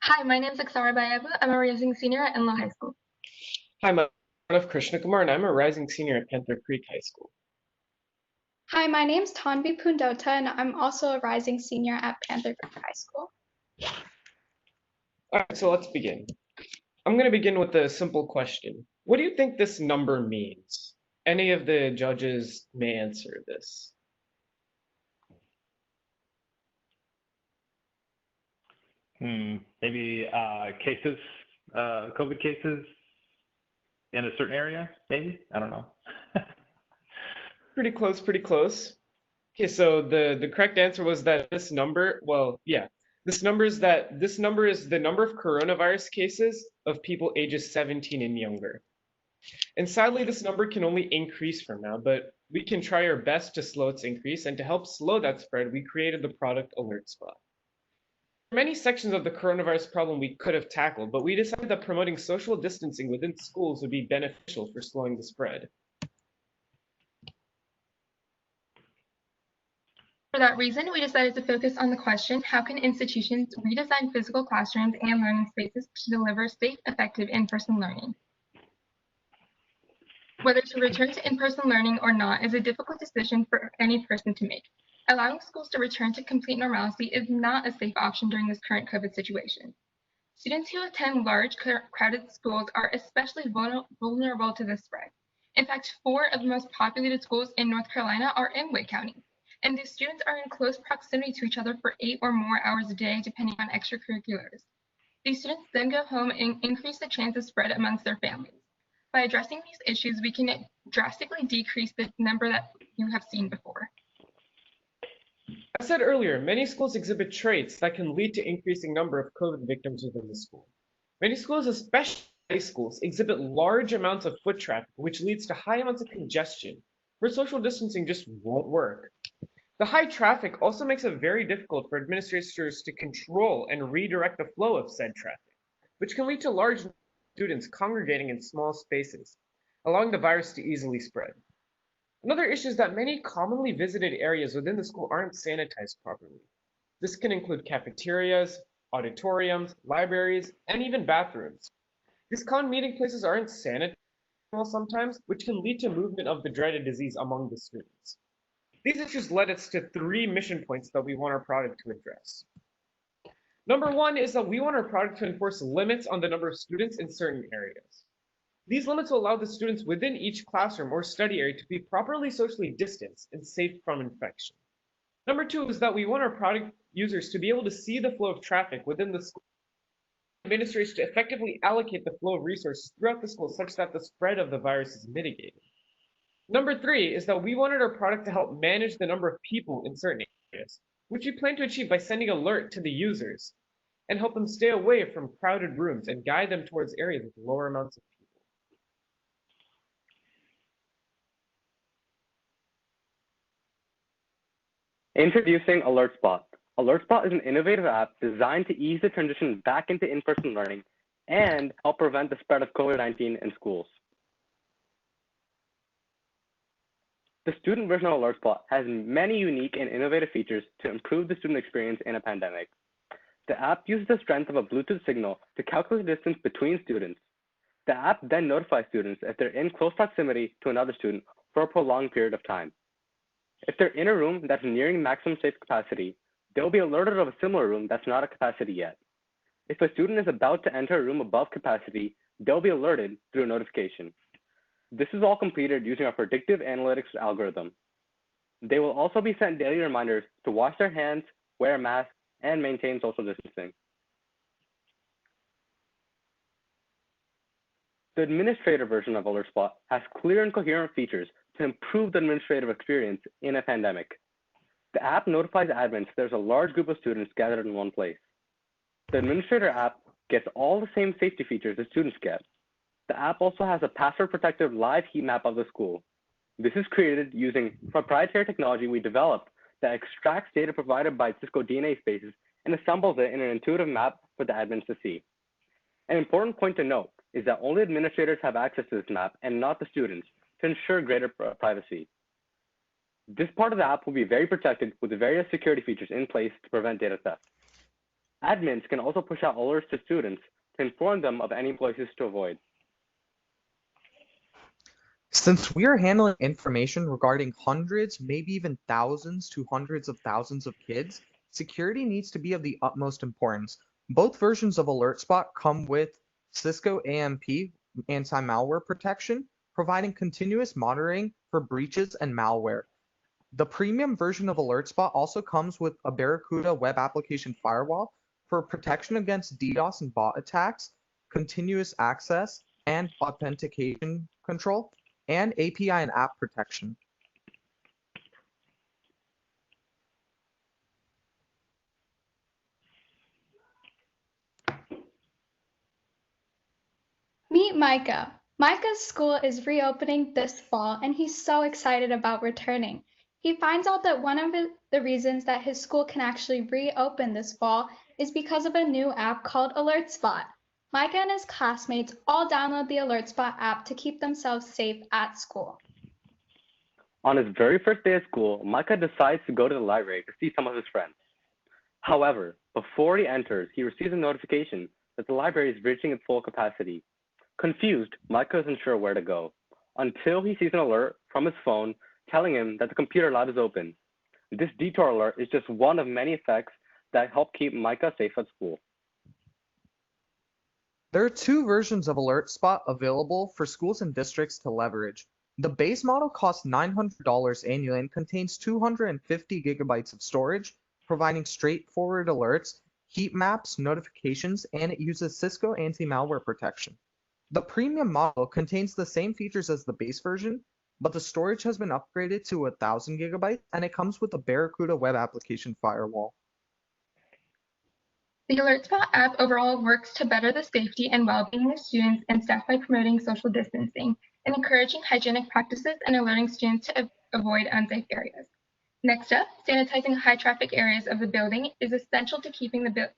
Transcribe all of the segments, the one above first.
Hi, my name is Aksara Bayeva. I'm a rising senior at Enloe High School. Hi, I'm of Krishna Kumar, and I'm a rising senior at Panther Creek High School. Hi, my name's Tanvi Pundota, and I'm also a rising senior at Panther Creek High School. All right, so let's begin. I'm going to begin with a simple question. What do you think this number means? Any of the judges may answer this. Maybe cases, COVID cases in a certain area, maybe? I don't know. Pretty close, pretty close. Okay, so the correct answer was that this number, well, yeah, this number is the number of coronavirus cases of people ages 17 and younger. And sadly, this number can only increase from now, but we can try our best to slow its increase, and to help slow that spread, we created the product Alert Spot. There are many sections of the coronavirus problem we could have tackled, but we decided that promoting social distancing within schools would be beneficial for slowing the spread. For that reason, we decided to focus on the question, how can institutions redesign physical classrooms and learning spaces to deliver safe, effective in-person learning? Whether to return to in-person learning or not is a difficult decision for any person to make. Allowing schools to return to complete normalcy is not a safe option during this current COVID situation. Students who attend large, crowded schools are especially vulnerable to this spread. In fact, 4 of the most populated schools in North Carolina are in Wake County, and these students are in close proximity to each other for 8 or more hours a day, depending on extracurriculars. These students then go home and increase the chance of spread amongst their families. By addressing these issues, we can drastically decrease the number that you have seen before. I said earlier, many schools exhibit traits that can lead to increasing number of COVID victims within the school. Many schools, especially high schools, exhibit large amounts of foot traffic, which leads to high amounts of congestion, where social distancing just won't work. The high traffic also makes it very difficult for administrators to control and redirect the flow of said traffic, which can lead to large students congregating in small spaces, allowing the virus to easily spread. Another issue is that many commonly visited areas within the school aren't sanitized properly. This can include cafeterias, auditoriums, libraries, and even bathrooms. These common meeting places aren't sanitized well sometimes, which can lead to movement of the dreaded disease among the students. These issues led us to 3 mission points that we want our product to address. Number 1 is that we want our product to enforce limits on the number of students in certain areas. These limits will allow the students within each classroom or study area to be properly socially distanced and safe from infection. Number 2 is that we want our product users to be able to see the flow of traffic within the school, administrators to effectively allocate the flow of resources throughout the school such that the spread of the virus is mitigated. Number 3 is that we wanted our product to help manage the number of people in certain areas, which we plan to achieve by sending alert to the users and help them stay away from crowded rooms and guide them towards areas with lower amounts of people. Introducing AlertSpot. AlertSpot is an innovative app designed to ease the transition back into in-person learning and help prevent the spread of COVID-19 in schools. The student version of AlertSpot has many unique and innovative features to improve the student experience in a pandemic. The app uses the strength of a Bluetooth signal to calculate the distance between students. The app then notifies students if they're in close proximity to another student for a prolonged period of time. If they're in a room that's nearing maximum safe capacity, they'll be alerted of a similar room that's not at capacity yet. If a student is about to enter a room above capacity, they'll be alerted through a notification. This is all completed using our predictive analytics algorithm. They will also be sent daily reminders to wash their hands, wear a mask, and maintain social distancing. The administrator version of AlertSpot has clear and coherent features to improve the administrative experience in a pandemic. The app notifies admins there's a large group of students gathered in one place. The administrator app gets all the same safety features that students get. The app also has a password-protected live heat map of the school. This is created using proprietary technology we developed that extracts data provided by Cisco DNA spaces and assembles it in an intuitive map for the admins to see. An important point to note is that only administrators have access to this map and not the students to ensure greater privacy. This part of the app will be very protected with the various security features in place to prevent data theft. Admins can also push out alerts to students to inform them of any places to avoid. Since we are handling information regarding hundreds, maybe even thousands to hundreds of thousands of kids, security needs to be of the utmost importance. Both versions of AlertSpot come with Cisco AMP anti-malware protection, providing continuous monitoring for breaches and malware. The premium version of AlertSpot also comes with a Barracuda web application firewall for protection against DDoS and bot attacks, continuous access and authentication control, and API and app protection. Meet Micah. Micah's school is reopening this fall, and he's so excited about returning. He finds out that one of the reasons that his school can actually reopen this fall is because of a new app called AlertSpot. Micah and his classmates all download the AlertSpot app to keep themselves safe at school. On his very first day of school, Micah decides to go to the library to see some of his friends. However, before he enters, he receives a notification that the library is reaching its full capacity. Confused, Micah isn't sure where to go, until he sees an alert from his phone telling him that the computer lab is open. This detour alert is just one of many effects that help keep Micah safe at school. There are two versions of AlertSpot available for schools and districts to leverage. The base model costs $900 annually and contains 250 gigabytes of storage, providing straightforward alerts, heat maps, notifications, and it uses Cisco anti-malware protection. The premium model contains the same features as the base version, but the storage has been upgraded to 1,000 gigabytes, and it comes with a Barracuda web application firewall. The AlertSpot app overall works to better the safety and well-being of students and staff by promoting social distancing and encouraging hygienic practices and alerting students to avoid unsafe areas. Next up, sanitizing high-traffic areas of the building is essential to keeping the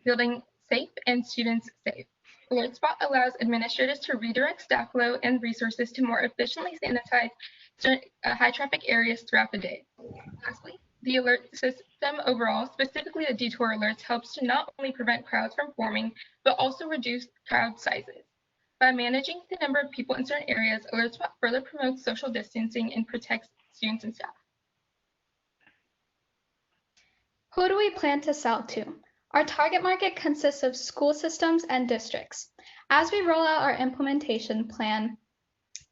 building safe and students safe. AlertSpot allows administrators to redirect staff flow and resources to more efficiently sanitize high-traffic areas throughout the day. Lastly, the alert system overall, specifically the detour alerts, helps to not only prevent crowds from forming, but also reduce crowd sizes. By managing the number of people in certain areas, AlertSpot further promotes social distancing and protects students and staff. Who do we plan to sell to? Our target market consists of school systems and districts. As we roll out our implementation plan,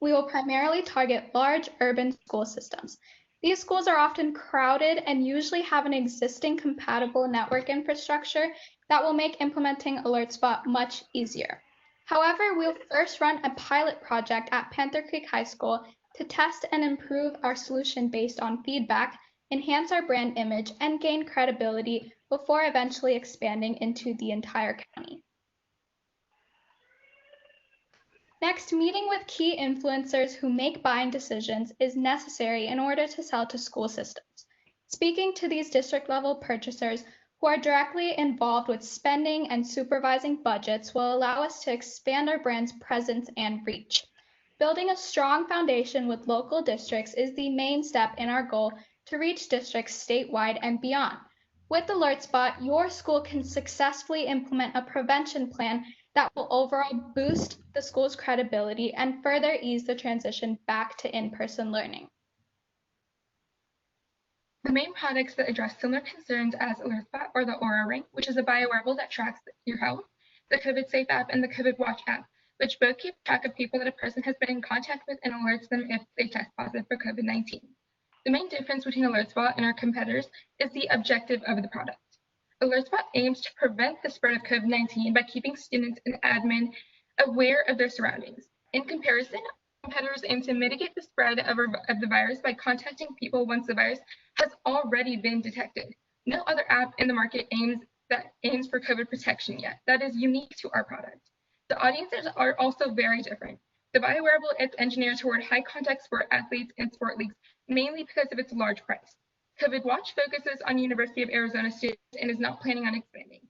we will primarily target large urban school systems. These schools are often crowded and usually have an existing compatible network infrastructure that will make implementing AlertSpot much easier. However, we'll first run a pilot project at Panther Creek High School to test and improve our solution based on feedback, enhance our brand image, and gain credibility before eventually expanding into the entire county. Next, meeting with key influencers who make buying decisions is necessary in order to sell to school systems. Speaking to these district-level purchasers who are directly involved with spending and supervising budgets will allow us to expand our brand's presence and reach. Building a strong foundation with local districts is the main step in our goal to reach districts statewide and beyond. With AlertSpot, your school can successfully implement a prevention plan that will overall boost the school's credibility and further ease the transition back to in-person learning. The main products that address similar concerns as AlertSpot are the Aura Ring, which is a biowearable that tracks your health, the COVID Safe app, and the COVID Watch app, which both keep track of people that a person has been in contact with and alerts them if they test positive for COVID-19. The main difference between AlertSpot and our competitors is the objective of the product. AlertSpot aims to prevent the spread of COVID-19 by keeping students and admin aware of their surroundings. In comparison, competitors aim to mitigate the spread of the virus by contacting people once the virus has already been detected. No other app in the market aims for COVID protection yet. That is unique to our product. The audiences are also very different. The biowearable is engineered toward high-contact sport athletes and sport leagues, mainly because of its large price. COVID Watch focuses on University of Arizona students and is not planning on expanding.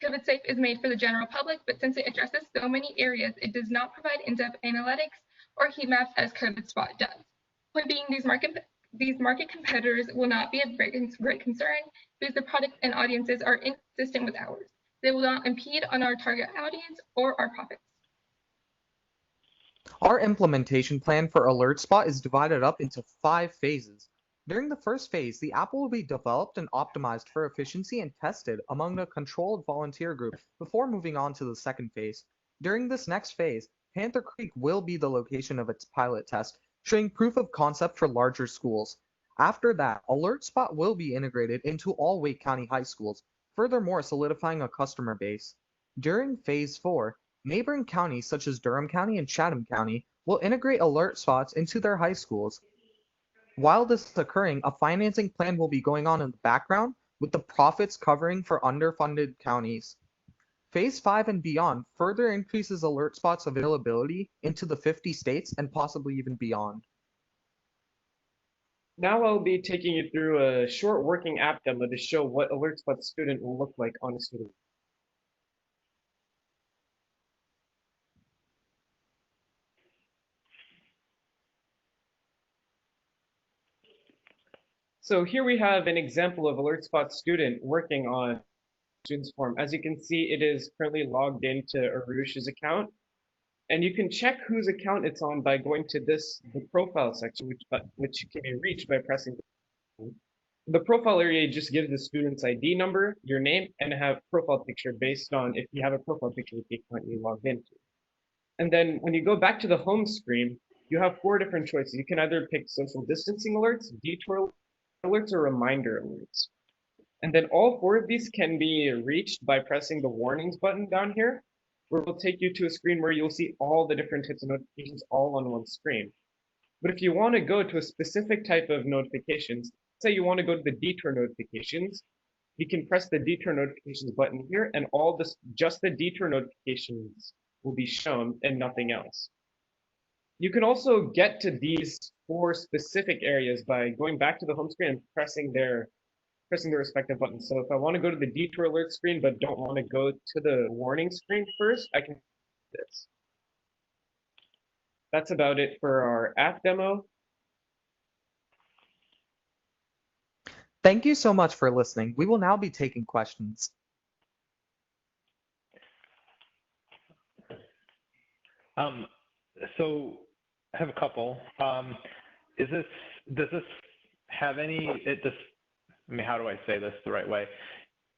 COVID Safe is made for the general public, but since it addresses so many areas, it does not provide in-depth analytics or heat maps as COVID Spot does. Point being, these market competitors will not be of great concern because the product and audiences are inconsistent with ours. They will not impede on our target audience or our profits. Our implementation plan for AlertSpot is divided up into 5 phases. During the first phase, the app will be developed and optimized for efficiency and tested among a controlled volunteer group before moving on to the second phase. During this next phase, Panther Creek will be the location of its pilot test, showing proof of concept for larger schools. After that, AlertSpot will be integrated into all Wake County high schools, furthermore solidifying a customer base. During phase 4, neighboring counties such as Durham County and Chatham County will integrate alert spots into their high schools. While this is occurring, a financing plan will be going on in the background with the profits covering for underfunded counties. Phase 5 and beyond further increases alert spots availability into the 50 states and possibly even beyond. Now I'll be taking you through a short working app demo to show what AlertSpot student will look like on a student. So here we have an example of AlertSpot student working on student's form. As you can see, it is currently logged into Arush's account. And you can check whose account it's on by going to the profile section, which can be reached by pressing the profile area. Just gives the student's ID number, your name, and have profile picture based on if you have a profile picture with the account you logged into. And then when you go back to the home screen, you have 4 different choices. You can either pick social distancing alerts, detour alerts, or reminder alerts. And then all 4 of these can be reached by pressing the warnings button down here, where it will take you to a screen where you'll see all the different types of notifications all on one screen. But if you want to go to a specific type of notifications, say you want to go to the detour notifications, you can press the detour notifications button here, and just the detour notifications will be shown and nothing else. You can also get to these 4 specific areas by going back to the home screen and pressing the respective buttons. So if I want to go to the detour alert screen but don't want to go to the warning screen first, I can do this. That's about it for our app demo. Thank you so much for listening. We will now be taking questions. So I have a couple. Does this have any, how do I say this the right way?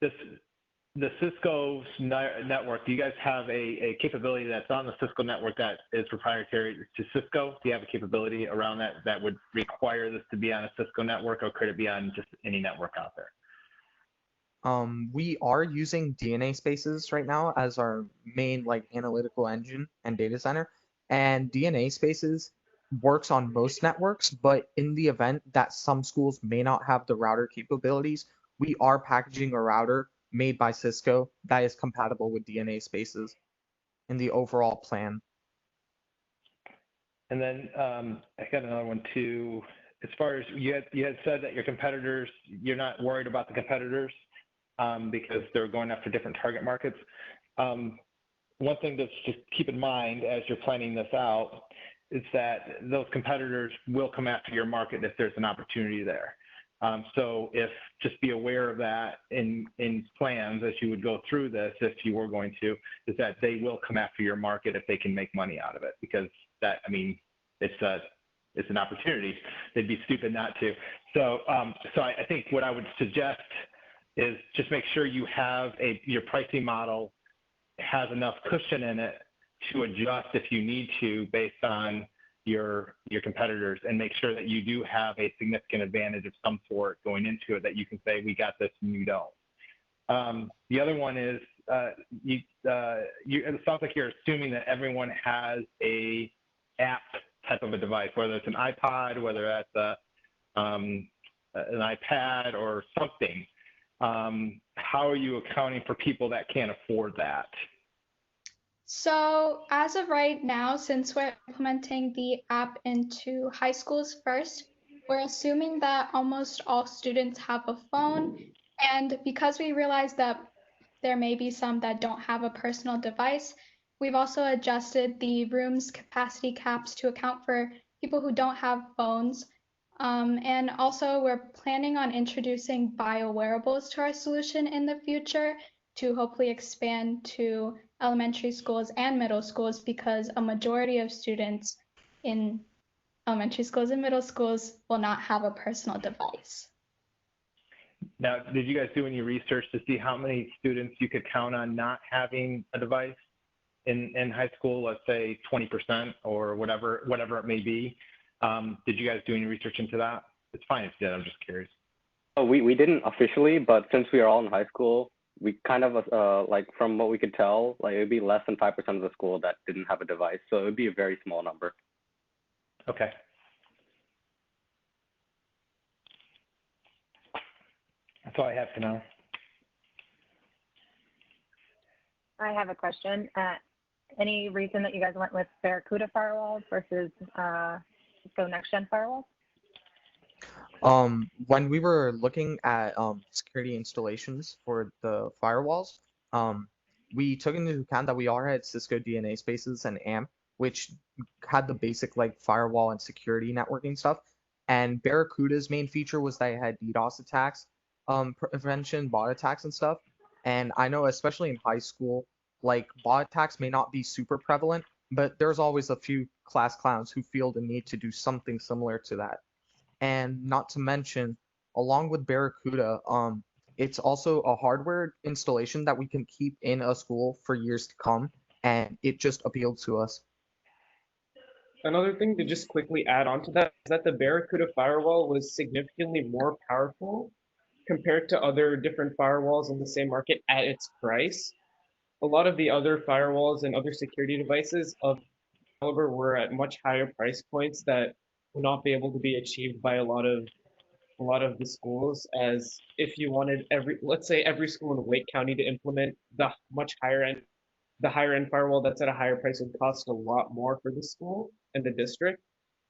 The Cisco network, do you guys have a capability that's on the Cisco network that is proprietary to Cisco? Do you have a capability around that would require this to be on a Cisco network, or could it be on just any network out there? We are using DNA Spaces right now as our main analytical engine and data center, and DNA Spaces works on most networks, but in the event that some schools may not have the router capabilities, we are packaging a router made by Cisco that is compatible with DNA Spaces in the overall plan. And then I got another one too. As far as you had said that your competitors, you're not worried about the competitors because they're going after different target markets. One thing to just keep in mind as you're planning this out is that those competitors will come after your market if there's an opportunity there. So just be aware of that in plans as you would go through this, if you were going to, is that they will come after your market if they can make money out of it, because it's an opportunity. They'd be stupid not to. So I think what I would suggest is just make sure you have your pricing model has enough cushion in it to adjust if you need to based on your competitors, and make sure that you do have a significant advantage of some sort going into it that you can say, we got this and you don't. The other one is, it sounds like you're assuming that everyone has a app type of a device, whether it's an iPod, whether that's an iPad or something. How are you accounting for people that can't afford that? So as of right now, since we're implementing the app into high schools first, we're assuming that almost all students have a phone. And because we realize that there may be some that don't have a personal device, we've also adjusted the room's capacity caps to account for people who don't have phones. And also we're planning on introducing bio wearables to our solution in the future to hopefully expand to elementary schools and middle schools, because a majority of students in elementary schools and middle schools will not have a personal device. Now, did you guys do any research to see how many students you could count on not having a device in high school? Let's say 20% or whatever it may be. Did you guys do any research into that? It's fine if you did. I'm just curious. Oh, we didn't officially, but since we are all in high school, we kind of like from what we could tell, like it would be less than 5% of the school that didn't have a device. So it would be a very small number. Okay. That's all I have for now. I have a question. Any reason that you guys went with Barracuda firewalls versus Cisco Next Gen firewalls? When we were looking at security installations for the firewalls, we took into account that we already had Cisco DNA Spaces and AMP, which had the basic like firewall and security networking stuff. And Barracuda's main feature was that it had DDoS attacks, prevention, bot attacks and stuff. And I know especially in high school, like bot attacks may not be super prevalent, but there's always a few class clowns who feel the need to do something similar to that. And not to mention, along with Barracuda, it's also a hardware installation that we can keep in a school for years to come, and it just appealed to us. Another thing to just quickly add on to that is that the Barracuda firewall was significantly more powerful compared to other different firewalls in the same market at its price. A lot of the other firewalls and other security devices of caliber were at much higher price points that would not be able to be achieved by a lot of the schools. As if you wanted let's say every school in Wake County to implement the higher end firewall that's at a higher price would cost a lot more for the school and the district.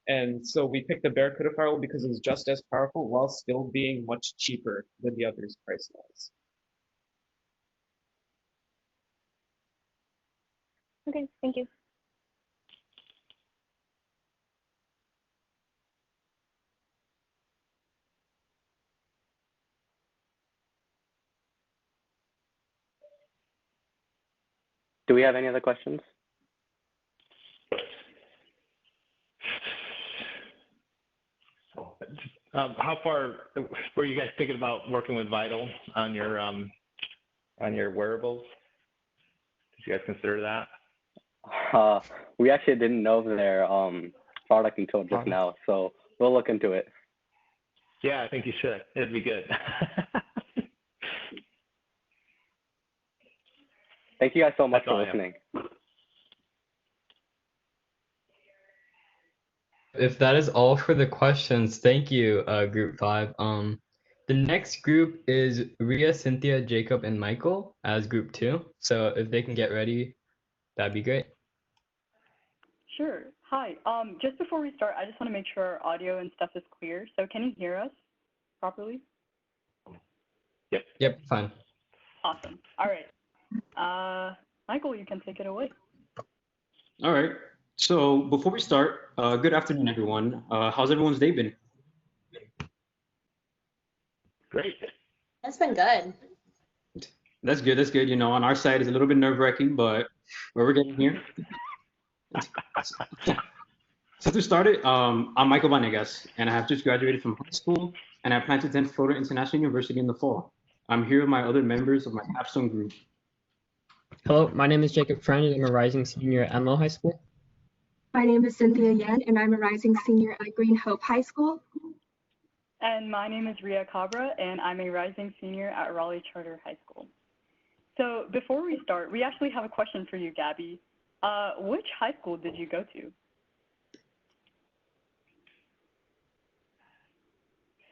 And so we picked the Barracuda firewall because it was just as powerful while still being much cheaper than the others price wise. Okay, thank you. Do we have any other questions? How far were you guys thinking about working with Vital on your wearables? Did you guys consider that? We actually didn't know their product until just now, so we'll look into it. Yeah, I think you should. It'd be good. Thank you guys so much That's all for I have. listening. If that is all for the questions, thank you, Group 5. The next group is Ria, Cynthia, Jacob, and Michael as Group 2. So if they can get ready, that'd be great. Sure. Hi. Just before we start, I just want to make sure our audio and stuff is clear. So can you hear us properly? Yep, fine. Awesome. All right. Michael, you can take it away. All right. So before we start, good afternoon, everyone. How's everyone's day been? Great. It's been good. That's good. That's good. You know, on our side, it's a little bit nerve-wracking, but where we're getting here. So to start it, I'm Michael Vanegas, and I have just graduated from high school, and I plan to attend Florida International University in the fall. I'm here with my other members of my Capstone group. Hello, my name is Jacob Friend, and I'm a rising senior at Enloe High School. My name is Cynthia Yen, and I'm a rising senior at Green Hope High School. And my name is Ria Cabra, and I'm a rising senior at Raleigh Charter High School. So before we start, we actually have a question for you, Gabby. Which high school did you go to?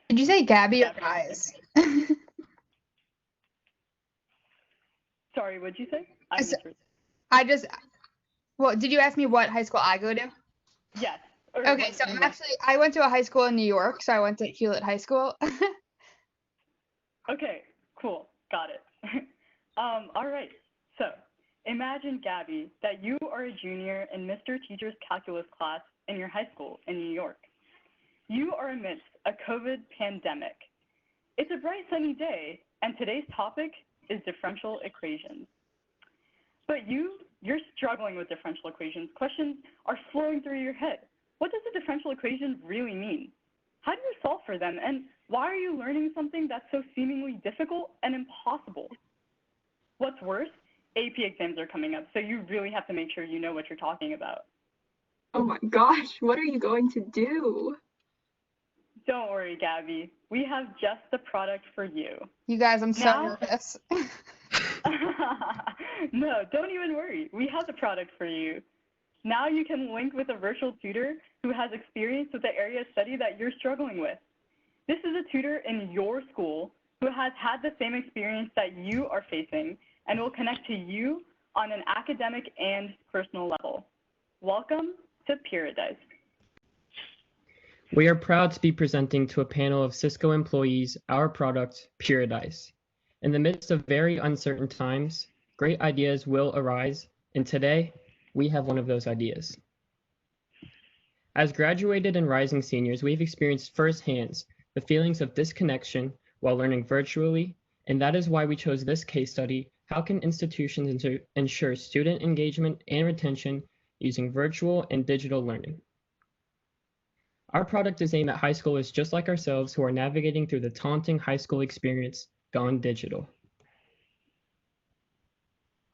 Did you say Gabby or Guys? Sorry, what'd you say? Well, did you ask me what high school I go to? Yes. Okay, so actually, I went to a high school in New York, so I went to Hewlett High School. Okay, cool. Got it. All right. So imagine, Gabby, that you are a junior in Mr. Teacher's calculus class in your high school in New York. You are amidst a COVID pandemic. It's a bright sunny day, and today's topic is differential equations. But you're struggling with differential equations. Questions are flowing through your head. What does a differential equation really mean? How do you solve for them? And why are you learning something that's so seemingly difficult and impossible? What's worse, AP exams are coming up, so you really have to make sure you know what you're talking about. Oh my gosh, what are you going to do? Don't worry, Gabby. We have just the product for you. You guys, I'm so Now- nervous. No, don't even worry. We have the product for you. Now you can link with a virtual tutor who has experience with the area of study that you're struggling with. This is a tutor in your school who has had the same experience that you are facing and will connect to you on an academic and personal level. Welcome to Paradise. We are proud to be presenting to a panel of Cisco employees our product, Paradise. In the midst of very uncertain times, great ideas will arise, and today, we have one of those ideas. As graduated and rising seniors, we've experienced firsthand the feelings of disconnection while learning virtually, and that is why we chose this case study, how can institutions ensure student engagement and retention using virtual and digital learning. Our product is aimed at high schoolers just like ourselves who are navigating through the taunting high school experience gone digital.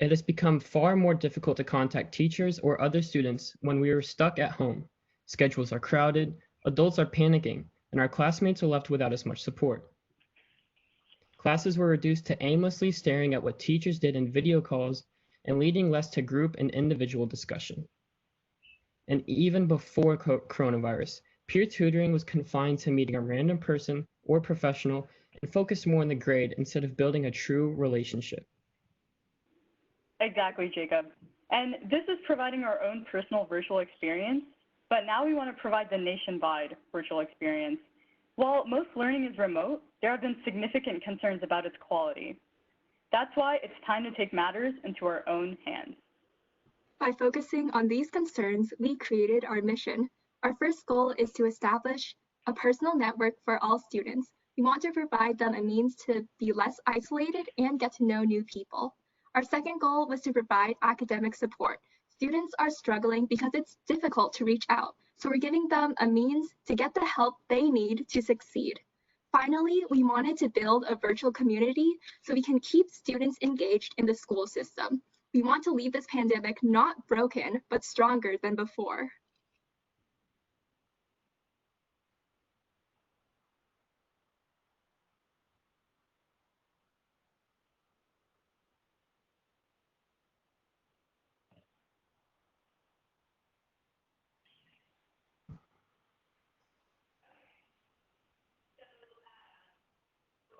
It has become far more difficult to contact teachers or other students when we are stuck at home. Schedules are crowded, adults are panicking, and our classmates are left without as much support. Classes were reduced to aimlessly staring at what teachers did in video calls and leading less to group and individual discussion. And even before coronavirus, peer tutoring was confined to meeting a random person or professional and focused more on the grade instead of building a true relationship. Exactly, Jacob. And this is providing our own personal virtual experience, but now we want to provide the nationwide virtual experience. While most learning is remote, there have been significant concerns about its quality. That's why it's time to take matters into our own hands. By focusing on these concerns, we created our mission. Our first goal is to establish a personal network for all students. We want to provide them a means to be less isolated and get to know new people. Our second goal was to provide academic support. Students are struggling because it's difficult to reach out, so we're giving them a means to get the help they need to succeed. Finally, we wanted to build a virtual community so we can keep students engaged in the school system. We want to leave this pandemic not broken, but stronger than before.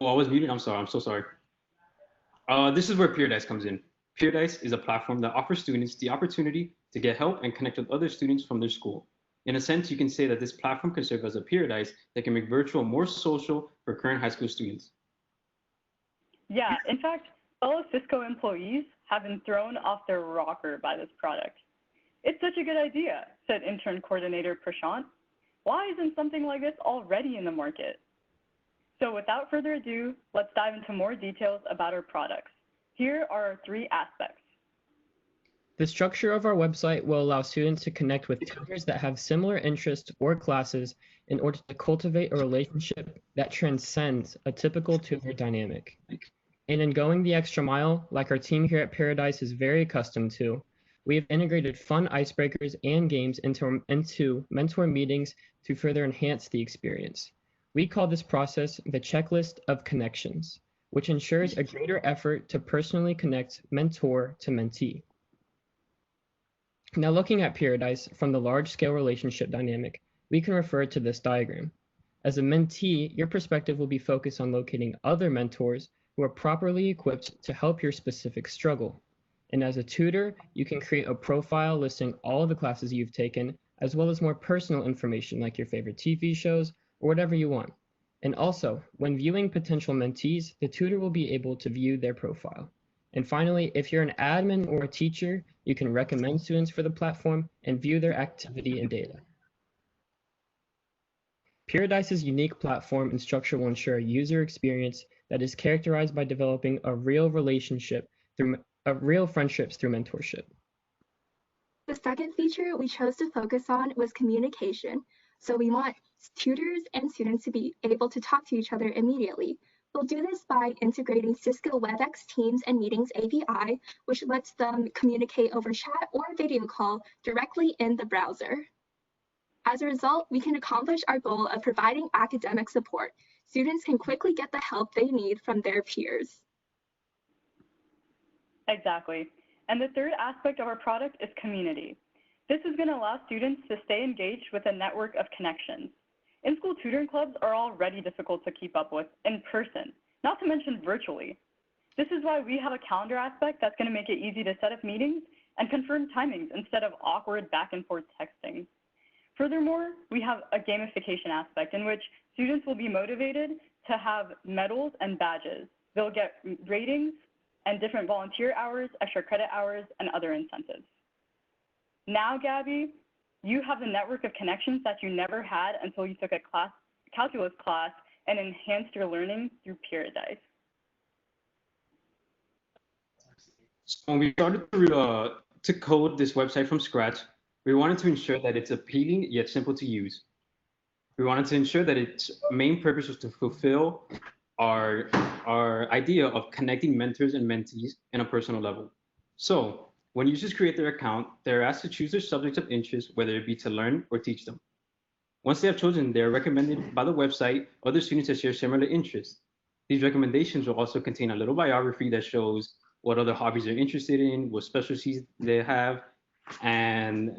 Oh, I was muted. I'm sorry. I'm so sorry. This is where Paradise comes in. Paradise is a platform that offers students the opportunity to get help and connect with other students from their school. In a sense, you can say that this platform can serve as a paradise that can make virtual more social for current high school students. Yeah, in fact, fellow Cisco employees have been thrown off their rocker by this product. It's such a good idea, said intern coordinator Prashant. Why isn't something like this already in the market? So without further ado, let's dive into more details about our products. Here are our three aspects. The structure of our website will allow students to connect with tutors that have similar interests or classes in order to cultivate a relationship that transcends a typical tutor dynamic. And in going the extra mile, like our team here at Paradise is very accustomed to, we have integrated fun icebreakers and games into mentor meetings to further enhance the experience. We call this process the checklist of connections, which ensures a greater effort to personally connect mentor to mentee. Now looking at Paradise from the large-scale relationship dynamic, we can refer to this diagram. As a mentee, your perspective will be focused on locating other mentors who are properly equipped to help your specific struggle. And as a tutor, you can create a profile listing all of the classes you've taken, as well as more personal information like your favorite TV shows or whatever you want. And also, when viewing potential mentees, the tutor will be able to view their profile. And finally, if you're an admin or a teacher, you can recommend students for the platform and view their activity and data. Paradise's unique platform and structure will ensure a user experience that is characterized by developing a real relationship through real friendships through mentorship. The second feature we chose to focus on was communication. So we want tutors and students to be able to talk to each other immediately. We'll do this by integrating Cisco WebEx Teams and Meetings API, which lets them communicate over chat or video call directly in the browser. As a result, we can accomplish our goal of providing academic support. Students can quickly get the help they need from their peers. Exactly. And the third aspect of our product is community. This is going to allow students to stay engaged with a network of connections. In-school tutoring clubs are already difficult to keep up with in person, not to mention virtually. This is why we have a calendar aspect that's going to make it easy to set up meetings and confirm timings instead of awkward back and forth texting. Furthermore, we have a gamification aspect in which students will be motivated to have medals and badges. They'll get ratings and different volunteer hours, extra credit hours, and other incentives. Now, Gabby, you have the network of connections that you never had until you took a calculus class and enhanced your learning through Paradise. So when we started to code this website from scratch, we wanted to ensure that it's appealing yet simple to use. We wanted to ensure that its main purpose was to fulfill our idea of connecting mentors and mentees in a personal level. So when users create their account, they're asked to choose their subjects of interest, whether it be to learn or teach them. Once they have chosen, they're recommended by the website other students that share similar interests. These recommendations will also contain a little biography that shows what other hobbies they're interested in, what specialties they have, and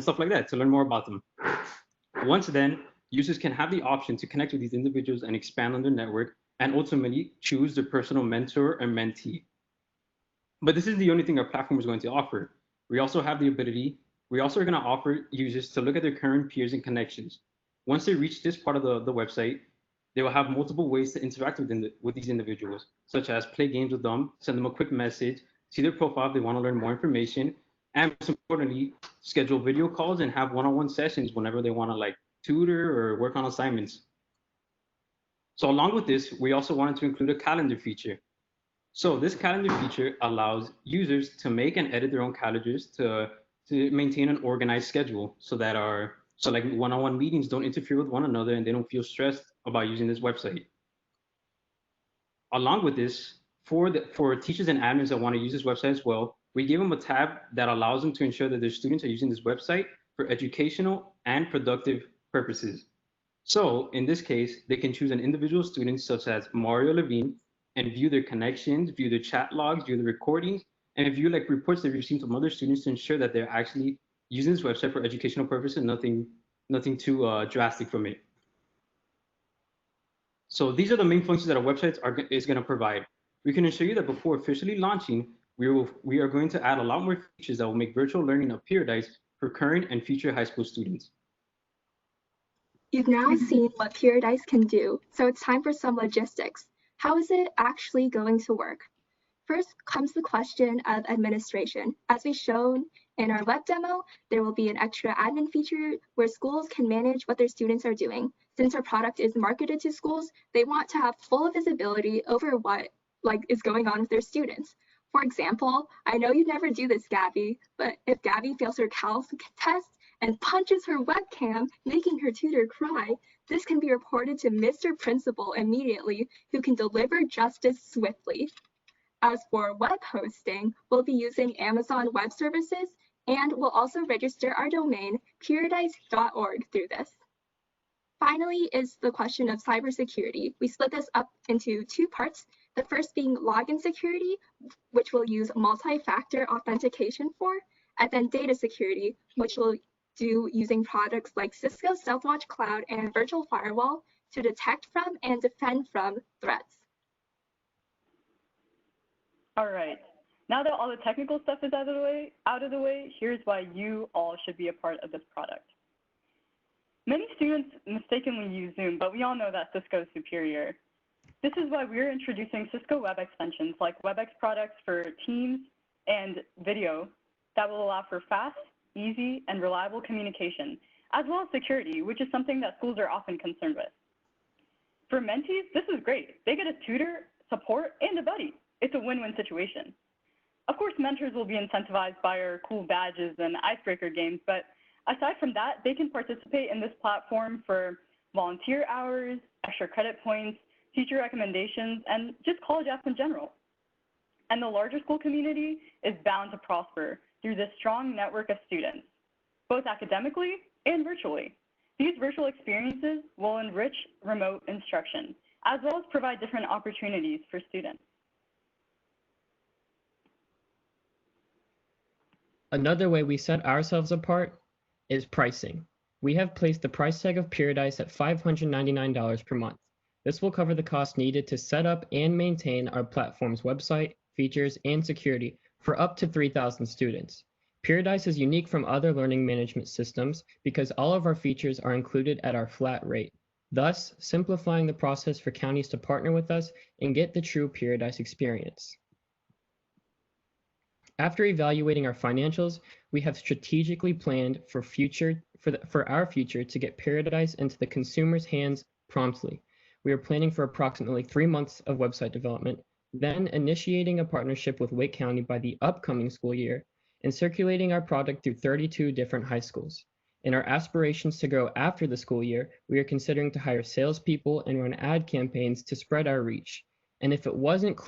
stuff like that to learn more about them. Once then, users can have the option to connect with these individuals and expand on their network and ultimately choose their personal mentor or mentee. But this isn't the only thing our platform is going to offer. We also are going to offer users to look at their current peers and connections. Once they reach this part of the website, they will have multiple ways to interact with these individuals, such as play games with them, send them a quick message, see their profile if they want to learn more information, and most importantly, schedule video calls and have one-on-one sessions whenever they want to tutor or work on assignments. So along with this, we also wanted to include a calendar feature. So this calendar feature allows users to make and edit their own calendars to maintain an organized schedule so one-on-one meetings don't interfere with one another and they don't feel stressed about using this website. Along with this, for teachers and admins that want to use this website as well, we give them a tab that allows them to ensure that their students are using this website for educational and productive purposes. So in this case, they can choose an individual student such as Mario Levine and view their connections, view their chat logs, view the recordings, and view reports they've received from other students to ensure that they're actually using this website for educational purposes, nothing too drastic from it. So these are the main functions that our website is going to provide. We can assure you that before officially launching, we are going to add a lot more features that will make virtual learning a paradise for current and future high school students. You've now seen what Paradise can do, so it's time for some logistics. How is it actually going to work? First comes the question of administration. As we've shown in our web demo, there will be an extra admin feature where schools can manage what their students are doing. Since our product is marketed to schools, they want to have full visibility over what is going on with their students. For example, I know you'd never do this, Gabby, but if Gabby fails her calc test and punches her webcam, making her tutor cry, this can be reported to Mr. Principal immediately, who can deliver justice swiftly. As for web hosting, we'll be using Amazon Web Services, and we'll also register our domain, paradise.org, through this. Finally is the question of cybersecurity. We split this up into two parts, the first being login security, which we'll use multi-factor authentication for, and then data security, which we'll do using products like Cisco StealthWatch Cloud and Virtual Firewall to detect from and defend from threats. All right. Now that all the technical stuff is out of the way, here's why you all should be a part of this product. Many students mistakenly use Zoom, but we all know that Cisco is superior. This is why we're introducing Cisco web extensions like WebEx products for Teams and video that will allow for fast, easy, and reliable communication, as well as security, which is something that schools are often concerned with. For mentees, this is great. They get a tutor, support, and a buddy. It's a win-win situation. Of course, mentors will be incentivized by our cool badges and icebreaker games, but aside from that, they can participate in this platform for volunteer hours, extra credit points, teacher recommendations, and just college apps in general. And the larger school community is bound to prosper through this strong network of students, both academically and virtually. These virtual experiences will enrich remote instruction, as well as provide different opportunities for students. Another way we set ourselves apart is pricing. We have placed the price tag of Paradise at $599 per month. This will cover the cost needed to set up and maintain our platform's website, features, and security for up to 3,000 students. Paradise is unique from other learning management systems because all of our features are included at our flat rate, thus simplifying the process for counties to partner with us and get the true Paradise experience. After evaluating our financials, we have strategically planned for our future to get Paradise into the consumer's hands promptly. We are planning for approximately 3 months of website development, then initiating a partnership with Wake County by the upcoming school year, and circulating our product through 32 different high schools. In our aspirations to grow after the school year, we are considering to hire salespeople and run ad campaigns to spread our reach. And if it wasn't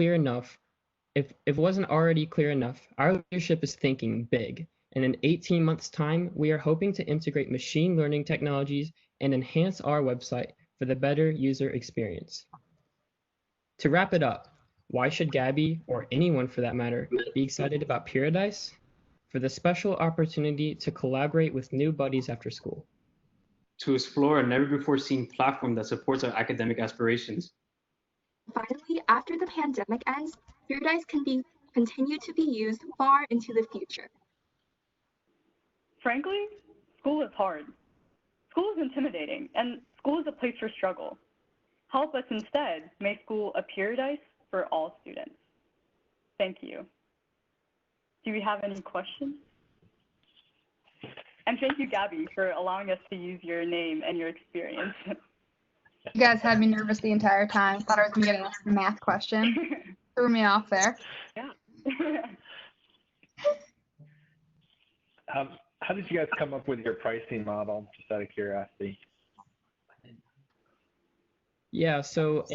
already clear enough, our leadership is thinking big. And in 18 months' time, we are hoping to integrate machine learning technologies and enhance our website for the better user experience. To wrap it up, why should Gabby, or anyone for that matter, be excited about Paradise? For the special opportunity to collaborate with new buddies after school. To explore a never-before-seen platform that supports our academic aspirations. Finally, after the pandemic ends, Paradise can continue to be used far into the future. Frankly, school is hard. School is intimidating, and school is a place for struggle. Help us instead make school a Paradise for all students. Thank you. Do we have any questions? And thank you, Gabby, for allowing us to use your name and your experience. You guys had me nervous the entire time. Thought I was going to get an asked a math question. Threw me off there. Yeah. How did you guys come up with your pricing model, just out of curiosity? Yeah, so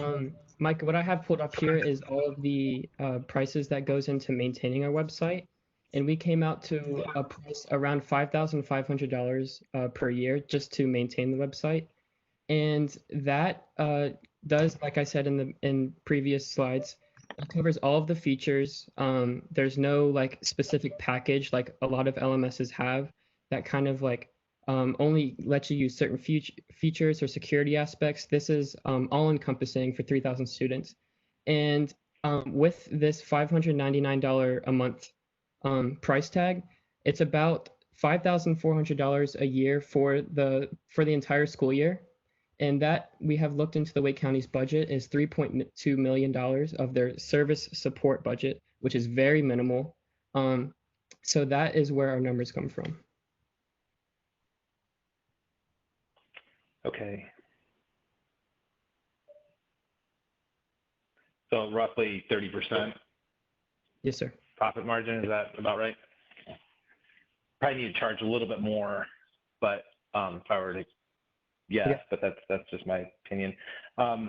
Mike, what I have pulled up here is all of the prices that goes into maintaining our website. And we came out to a price around $5,500 per year just to maintain the website. And that does, like I said in previous slides, it covers all of the features. There's no like specific package like a lot of LMSs have that kind of like only lets you use certain features or security aspects. This is all encompassing for 3,000 students. And with this $599 a month price tag, it's about $5,400 a year for the entire school year. And that we have looked into the Wake County's budget is $3.2 million of their service support budget, which is very minimal. So that is where our numbers come from. Okay. So roughly 30%? Yes, sir. Profit margin, is that about right? Probably need to charge a little bit more, but if I were to guess, but that's just my opinion. As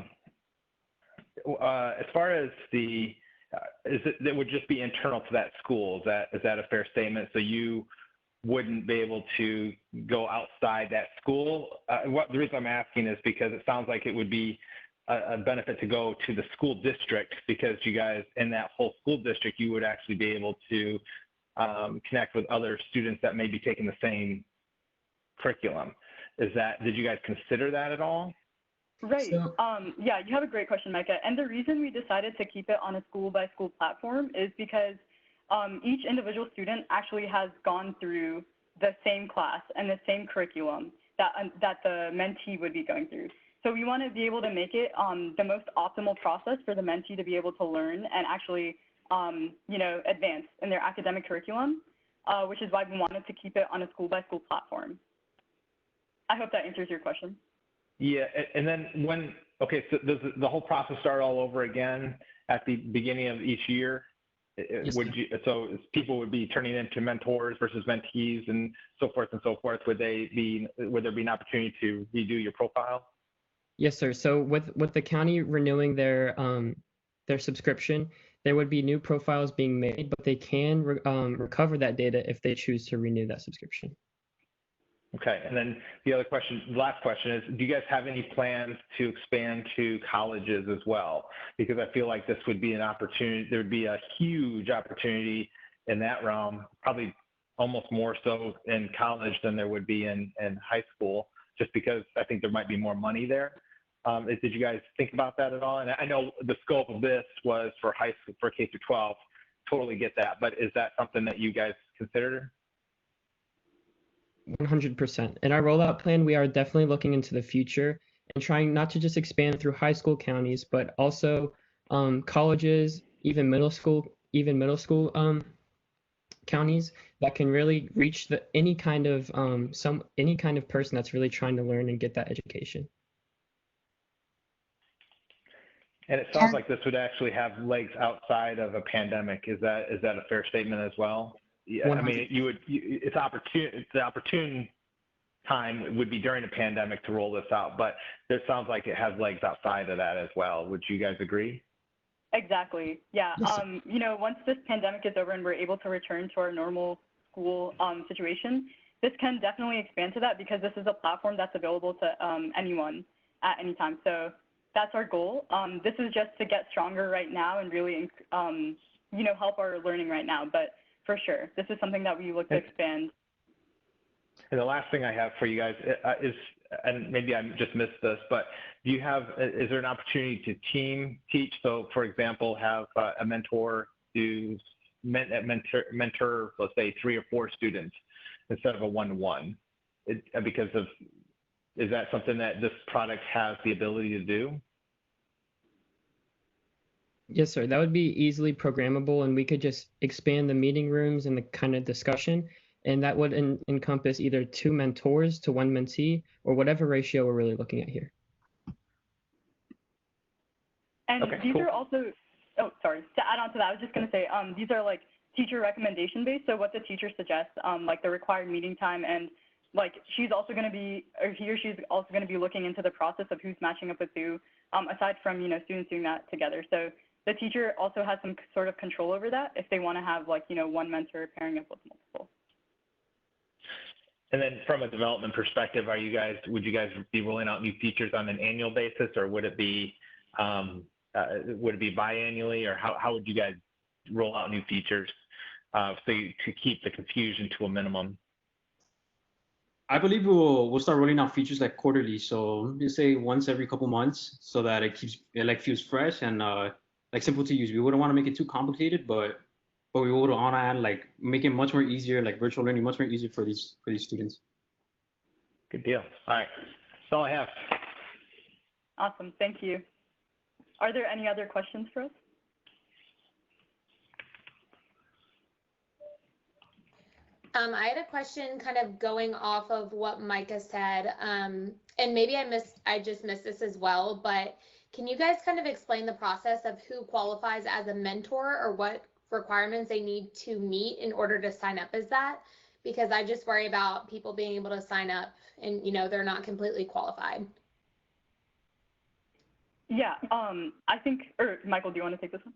far as that would just be internal to that school, is that a fair statement? So you wouldn't be able to go outside that school? The reason I'm asking is because it sounds like it would be a benefit to go to the school district, because you guys in that whole school district, you would actually be able to connect with other students that may be taking the same curriculum. Did you guys consider that at all? Right. Yeah, you have a great question, Micah. And the reason we decided to keep it on a school-by-school platform is because each individual student actually has gone through the same class and the same curriculum that the mentee would be going through. So we want to be able to make it the most optimal process for the mentee to be able to learn and actually, advance in their academic curriculum, which is why we wanted to keep it on a school-by-school platform. I hope that answers your question. Yeah, and then Okay, so does the whole process start all over again at the beginning of each year? Yes, Would you, so people would be turning into mentors versus mentees and so forth and so forth. Would there be an opportunity to redo your profile? Yes, sir. So with the county renewing their subscription, there would be new profiles being made, but they can recover that data if they choose to renew that subscription. Okay, and then the last question is, do you guys have any plans to expand to colleges as well? Because I feel like this would be an opportunity, there would be a huge opportunity in that realm, probably almost more so in college than there would be in high school, just because I think there might be more money there. Did you guys think about that at all? And I know the scope of this was for high school, for K through 12, totally get that, but is that something that you guys considered? 100%. In our rollout plan, we are definitely looking into the future and trying not to just expand through high school counties, but also colleges, even middle school counties that can really reach any kind of person that's really trying to learn and get that education. And it sounds like this would actually have legs outside of a pandemic. Is that a fair statement as well? Yeah, I mean, it's the opportune time would be during a pandemic to roll this out, but it sounds like it has legs outside of that as well. Would you guys agree? Exactly. Yeah. You know, once this pandemic is over and we're able to return to our normal school situation, this can definitely expand to that because this is a platform that's available to anyone at any time. So that's our goal. This is just to get stronger right now and really, you know, help our learning right now. But for sure, this is something that we look to expand. And the last thing I have for you guys is, and maybe I just missed this, but is there an opportunity to team teach? So for example, have a mentor mentor, let's say 3 or 4 students instead of a one-to-one, because of, is that something that this product has the ability to do? Yes, sir. That would be easily programmable, and we could just expand the meeting rooms and the kind of discussion, and that would encompass either 2 mentors to 1 mentee, or whatever ratio we're really looking at here. And okay, these cool. are also, oh, sorry, to add on to that, I was just going to say, these are like teacher recommendation based. So what the teacher suggests, like the required meeting time, and like she's also going to be, or he or she's also going to be looking into the process of who's matching up with who, aside from, you know, students doing that together. So the teacher also has some sort of control over that if they want to have, like, you know, one mentor pairing up with multiple. And then from a development perspective, would you guys be rolling out new features on an annual basis, or would it be biannually, or how would you guys roll out new features to keep the confusion to a minimum? I believe we'll start rolling out features like quarterly. So just say once every couple months, so that it feels fresh and like simple to use. We wouldn't want to make it too complicated, but we would want to add, like, make it much more easier, like virtual learning much more easier for these students. Good deal. All right, that's all I have. Awesome, thank you. Are there any other questions for us? I had a question kind of going off of what Micah said, and maybe I just missed this as well, but can you guys kind of explain the process of who qualifies as a mentor, or what requirements they need to meet in order to sign up as that? Because I just worry about people being able to sign up and, you know, they're not completely qualified. Yeah, I think, or Michael, do you want to take this one?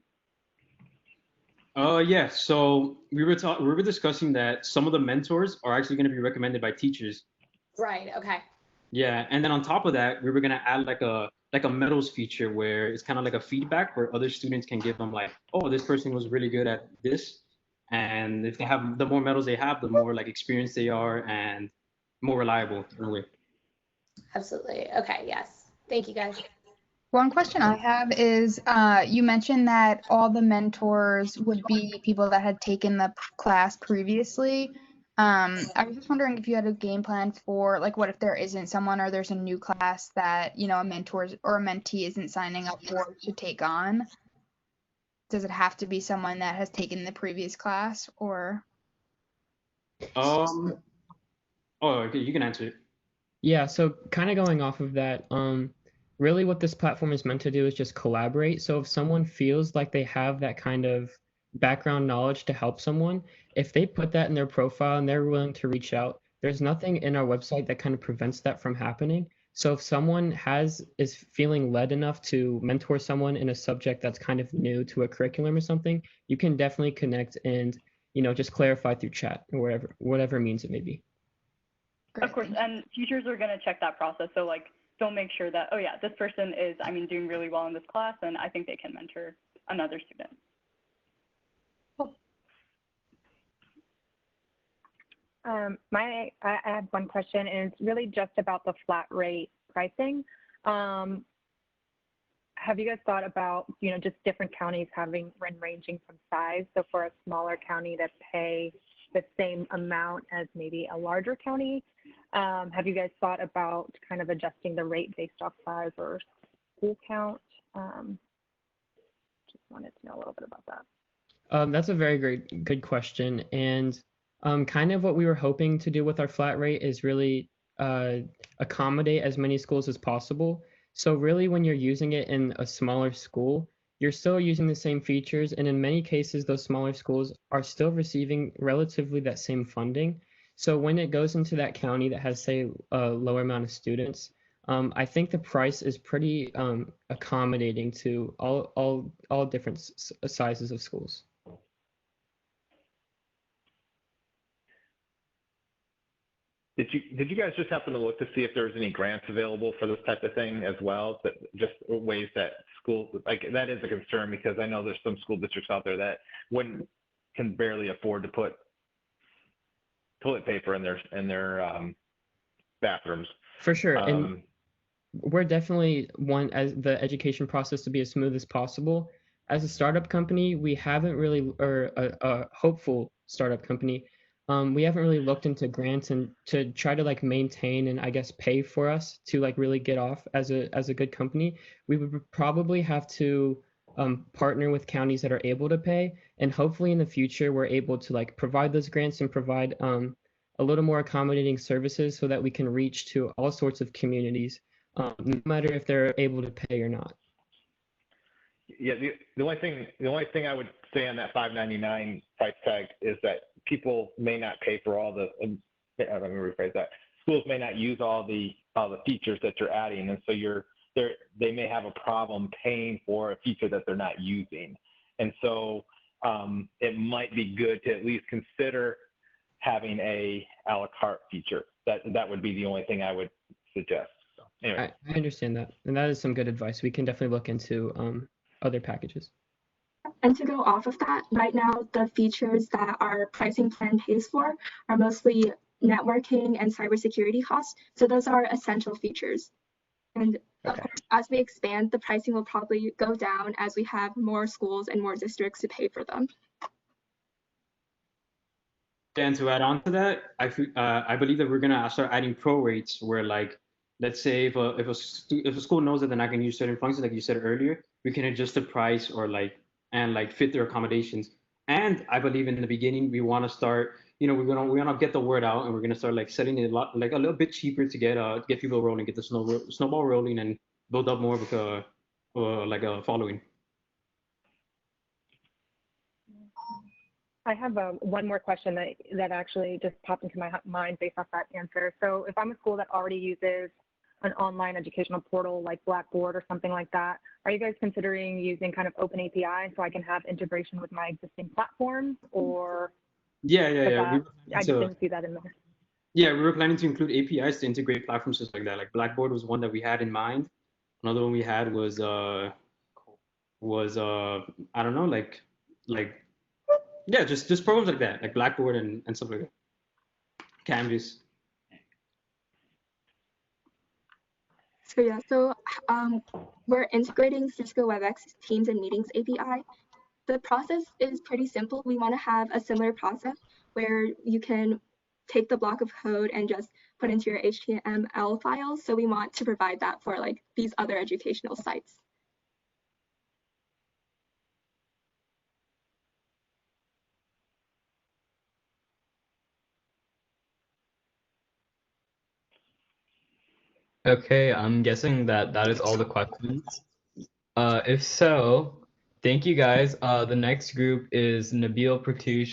Yeah. So we were discussing that some of the mentors are actually going to be recommended by teachers. Right. Okay. Yeah, and then on top of that, we were going to add like a medals feature where it's kind of like a feedback where other students can give them, like, oh, this person was really good at this, and if they have, the more medals they have, the more like experienced they are and more reliable in a way. Absolutely. Okay. Yes. Thank you, guys. One question I have is, you mentioned that all the mentors would be people that had taken the class previously. I was just wondering if you had a game plan for, like, what if there isn't someone, or there's a new class that, you know, a mentor or a mentee isn't signing up for to take on? Does it have to be someone that has taken the previous class, or? Oh, okay, you can answer it. Yeah, so kind of going off of that, really what this platform is meant to do is just collaborate. So if someone feels like they have that kind of background knowledge to help someone, if they put that in their profile and they're willing to reach out, there's nothing in our website that kind of prevents that from happening. So if someone is feeling led enough to mentor someone in a subject that's kind of new to a curriculum or something, you can definitely connect and, just clarify through chat or whatever means it may be. Great, Of course, thank you. and teachers are going to check that process. So like, they'll make sure that, oh yeah, this person is, doing really well in this class, and I think they can mentor another student. I have one question, and it's really just about the flat rate pricing. Have you guys thought about, just different counties ranging from size? So for a smaller county to pay the same amount as maybe a larger county, have you guys thought about kind of adjusting the rate based off size or school count? Just wanted to know a little bit about that. That's a very good question. And kind of what we were hoping to do with our flat rate is really accommodate as many schools as possible. So really when you're using it in a smaller school, you're still using the same features. And in many cases, those smaller schools are still receiving relatively that same funding. So when it goes into that county that has, say, a lower amount of students, I think the price is pretty accommodating to all different sizes of schools. Did you guys just happen to look to see if there's any grants available for this type of thing as well? That just ways that school, like, that is a concern, because I know there's some school districts out there that can barely afford to put toilet paper in their bathrooms. For sure. And we're definitely want as the education process to be as smooth as possible. As a startup company, we haven't really, or a hopeful startup company, we haven't really looked into grants and to try to like maintain and I guess pay for us to like really get off as a good company. We would probably have to partner with counties that are able to pay, and hopefully in the future we're able to like provide those grants and provide a little more accommodating services so that we can reach to all sorts of communities, no matter if they're able to pay or not. Yeah, the only thing I would say on that $5.99 price tag is that people may not pay for all the. Let me rephrase that. Schools may not use all the features that you're adding, and so they may have a problem paying for a feature that they're not using, and so it might be good to at least consider having a la carte feature. That would be the only thing I would suggest. So, anyway. I understand that, and that is some good advice. We can definitely look into other packages. And to go off of that, right now, the features that our pricing plan pays for are mostly networking and cybersecurity costs. So those are essential features. And of course, as we expand, the pricing will probably go down as we have more schools and more districts to pay for them. And to add on to that, I believe that we're gonna start adding pro rates where, like, let's say if a school knows that they're not gonna use certain functions, like you said earlier, we can adjust the price or fit their accommodations. And I believe in the beginning we want to start, we're gonna get the word out, and we're gonna start like setting it a little bit cheaper to get people rolling, get the snowball rolling, and build up more of a following. I have one more question that actually just popped into my mind based off that answer. So if I'm a school that already uses an online educational portal like Blackboard or something like that, are you guys considering using kind of open API so I can have integration with my existing platforms, or? Yeah. I just didn't see that in there. Yeah, we were planning to include APIs to integrate platforms just like that. Like Blackboard was one that we had in mind. Another one we had was I don't know, yeah, just programs like that, like Blackboard and stuff like that. Canvas. So we're integrating Cisco WebEx Teams and Meetings API. The process is pretty simple. We want to have a similar process where you can take the block of code and just put into your HTML files. So we want to provide that for like these other educational sites. Okay, I'm guessing that that is all the questions. If so, thank you guys. The next group is Nabil Pratouche,